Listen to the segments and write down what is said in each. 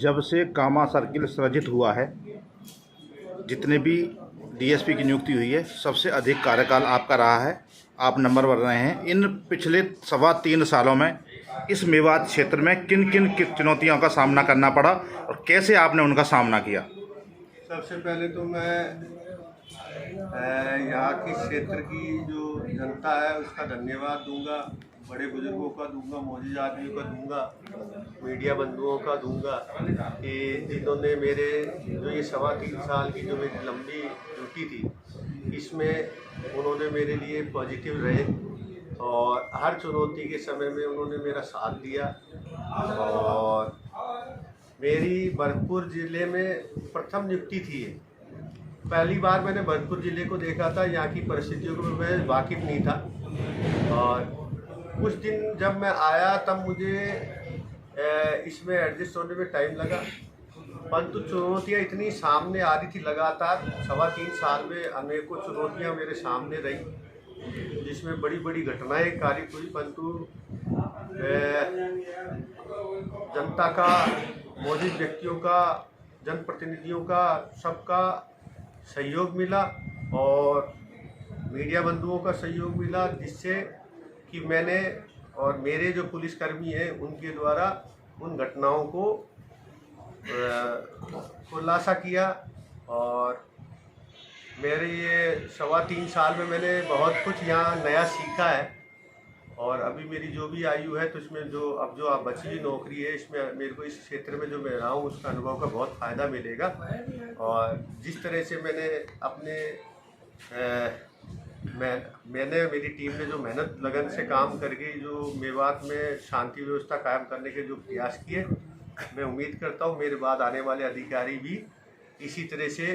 जब से कामा सर्किल सृजित हुआ है, जितने भी डीएसपी की नियुक्ति हुई है, सबसे अधिक कार्यकाल आपका रहा है। आप नंबर वन रहे हैं। इन पिछले 3.25 सालों में इस मेवात क्षेत्र में किन किन चुनौतियों का सामना करना पड़ा और कैसे आपने उनका सामना किया? सबसे पहले तो मैं यहाँ की क्षेत्र की जो जनता है उसका धन्यवाद दूंगा, बड़े बुजुर्गों का दूंगा, मौजूद आदमियों का दूंगा, मीडिया बंधुओं का दूंगा कि जिन्होंने मेरे जो ये 3.25 साल की जो मेरी लंबी ड्यूटी थी, इसमें उन्होंने मेरे लिए पॉजिटिव रहे और हर चुनौती के समय में उन्होंने मेरा साथ दिया। और मेरी भरतपुर ज़िले में प्रथम नियुक्ति थी। पहली बार मैंने भरतपुर ज़िले को देखा था, यहाँ की परिस्थितियों को मैं वाकिफ़ नहीं था और कुछ दिन जब मैं आया तब मुझे इसमें एडजस्ट होने में टाइम लगा, परंतु चुनौतियाँ इतनी सामने आ रही थी लगातार। 3.25 साल में अनेकों चुनौतियाँ मेरे सामने रही, जिसमें बड़ी बड़ी घटनाएं कारित हुई, परंतु जनता का, मौजूद व्यक्तियों का, जनप्रतिनिधियों का, सबका सहयोग मिला और मीडिया बंधुओं का सहयोग मिला, जिससे कि मैंने और मेरे जो पुलिसकर्मी हैं उनके द्वारा उन घटनाओं को खुलासा किया। और मेरे ये 3.25 साल में मैंने बहुत कुछ यहाँ नया सीखा है और अभी मेरी जो भी आयु है तो इसमें जो आप बची हुई नौकरी है, इसमें मेरे को इस क्षेत्र में जो मैं रहा हूँ उसका अनुभव का बहुत फ़ायदा मिलेगा। और जिस तरह से मैंने अपने मैंने मेरी टीम ने जो मेहनत लगन से काम करके जो मेवात में शांति व्यवस्था कायम करने के जो प्रयास किए, मैं उम्मीद करता हूँ मेरे बाद आने वाले अधिकारी भी इसी तरह से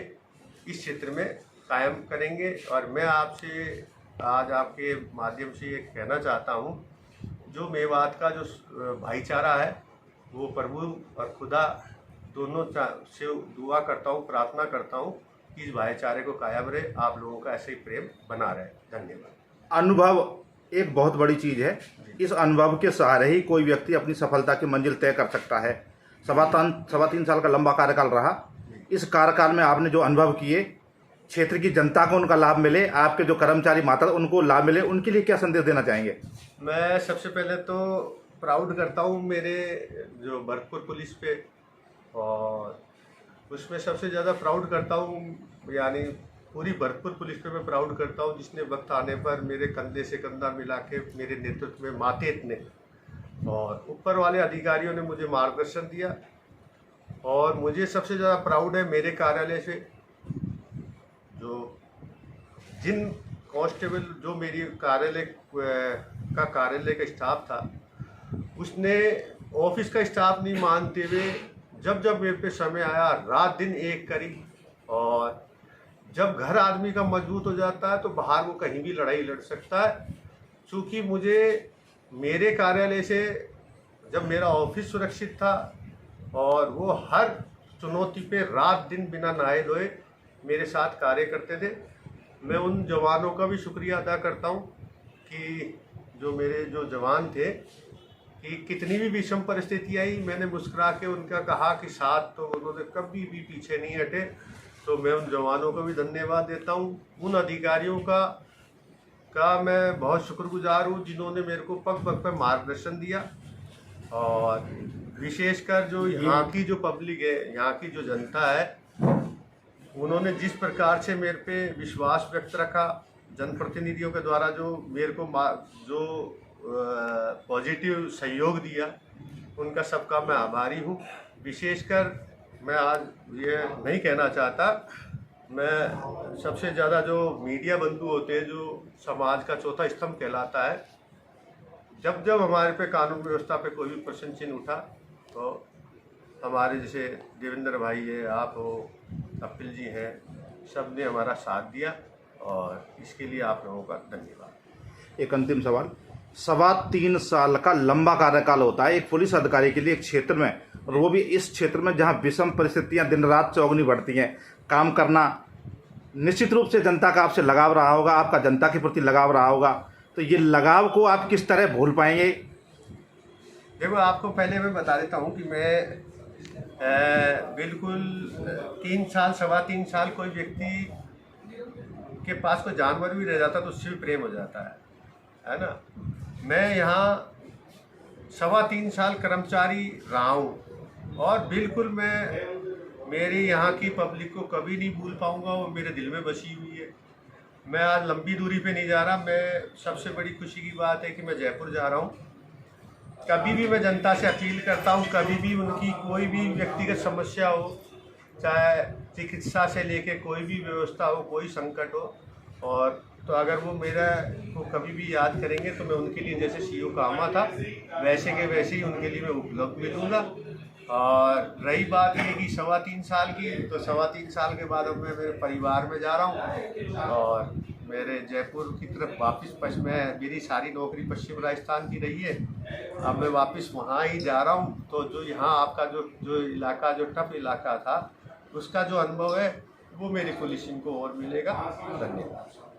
इस क्षेत्र में कायम करेंगे। और मैं आपसे आज आपके माध्यम से ये कहना चाहता हूँ, जो मेवात का जो भाईचारा है वो प्रभु और खुदा दोनों से दुआ करता हूँ, प्रार्थना करता हूँ कि इस भाईचारे को कायम रहे, आप लोगों का ऐसे ही प्रेम बना रहे। धन्यवाद। अनुभव एक बहुत बड़ी चीज़ है। इस अनुभव के सहारे ही कोई व्यक्ति अपनी सफलता की मंजिल तय कर सकता है। 3.25 साल का लंबा कार्यकाल रहा। इस कार्यकाल में आपने जो अनुभव किए, क्षेत्र की जनता को उनका लाभ मिले, आपके जो कर्मचारी माता उनको लाभ मिले, उनके लिए क्या संदेश देना चाहेंगे? मैं सबसे पहले तो प्राउड करता हूँ मेरे जो भरतपुर पुलिस पे, और उसमें सबसे ज़्यादा प्राउड करता हूँ यानी पूरी भरतपुर पुलिस पे मैं प्राउड करता हूँ, जिसने वक्त आने पर मेरे कंधे से कंधा मिला के मेरे नेतृत्व में मातहत ने और ऊपर वाले अधिकारियों ने मुझे मार्गदर्शन दिया। और मुझे सबसे ज़्यादा प्राउड है मेरे कार्यालय से, जो जिन कांस्टेबल जो मेरी कार्यालय का स्टाफ था, उसने ऑफिस का स्टाफ नहीं मानते हुए जब जब मेरे पे समय आया रात दिन एक करी। और जब घर आदमी का मजबूत हो जाता है तो बाहर वो कहीं भी लड़ाई लड़ सकता है। चूँकि मुझे मेरे कार्यालय से जब मेरा ऑफिस सुरक्षित था और वो हर चुनौती पे रात दिन बिना नहाए धोए मेरे साथ कार्य करते थे, मैं उन जवानों का भी शुक्रिया अदा करता हूँ कि जो मेरे जो जवान थे कि कितनी भी विषम परिस्थिति आई, मैंने मुस्कुरा के उनका कहा कि साथ, तो उन्होंने कभी भी पीछे नहीं हटे। तो मैं उन जवानों को भी धन्यवाद देता हूँ। उन अधिकारियों का मैं बहुत शुक्रगुजार हूँ जिन्होंने मेरे को पग पग पर मार्गदर्शन दिया। और विशेषकर जो यहाँ की जो पब्लिक है, यहाँ की जो जनता है, उन्होंने जिस प्रकार से मेरे पे विश्वास व्यक्त रखा, जनप्रतिनिधियों के द्वारा जो मेरे को जो पॉजिटिव सहयोग दिया, उनका सबका मैं आभारी हूँ। विशेषकर मैं आज ये नहीं कहना चाहता, मैं सबसे ज़्यादा जो मीडिया बंधु होते हैं, जो समाज का चौथा स्तंभ कहलाता है, जब जब हमारे पे कानून व्यवस्था पे कोई भी प्रश्न चिन्ह उठा तो हमारे जैसे देवेंद्र भाई है, आप हो, कपिल जी हैं, सब ने हमारा साथ दिया और इसके लिए आप लोगों का धन्यवाद। एक अंतिम सवाल, 3.25 साल का लंबा कार्यकाल होता है एक पुलिस अधिकारी के लिए एक क्षेत्र में, और वो भी इस क्षेत्र में जहां विषम परिस्थितियां दिन रात चौगुनी बढ़ती हैं। काम करना निश्चित रूप से जनता का आपसे लगाव रहा होगा, आपका जनता के प्रति लगाव रहा होगा, तो ये लगाव को आप किस तरह भूल पाएंगे? देखो, आपको पहले मैं बता देता हूँ कि मैं बिल्कुल 3 साल 3.25 साल कोई व्यक्ति के पास कोई जानवर भी रह जाता तो उससे भी प्रेम हो जाता है ना। मैं यहाँ 3.25 साल कर्मचारी रहा हूँ और बिल्कुल मैं मेरी यहाँ की पब्लिक को कभी नहीं भूल पाऊँगा, वो मेरे दिल में बसी हुई है। मैं आज लंबी दूरी पे नहीं जा रहा, मैं सबसे बड़ी खुशी की बात है कि मैं जयपुर जा रहा हूँ। कभी भी मैं जनता से अपील करता हूँ, कभी भी उनकी कोई भी व्यक्तिगत समस्या हो, चाहे चिकित्सा से लेके कोई भी व्यवस्था हो, कोई संकट हो, और तो अगर वो मेरा को कभी भी याद करेंगे तो मैं उनके लिए जैसे सीओ कामा था वैसे के वैसे ही उनके लिए मैं उपलब्ध मिलूँगा। और रही बात ये कि 3.25 साल की, तो 3.25 साल के बाद अब मैं मेरे परिवार में जा रहा हूँ और मेरे जयपुर की तरफ वापस मेरी सारी नौकरी पश्चिम राजस्थान की रही है, अब मैं वापस वहाँ ही जा रहा हूँ। तो जो यहाँ आपका जो इलाका जो टफ इलाका था उसका जो अनुभव है वो मेरी पुलिसिंग को और मिलेगा। धन्यवाद।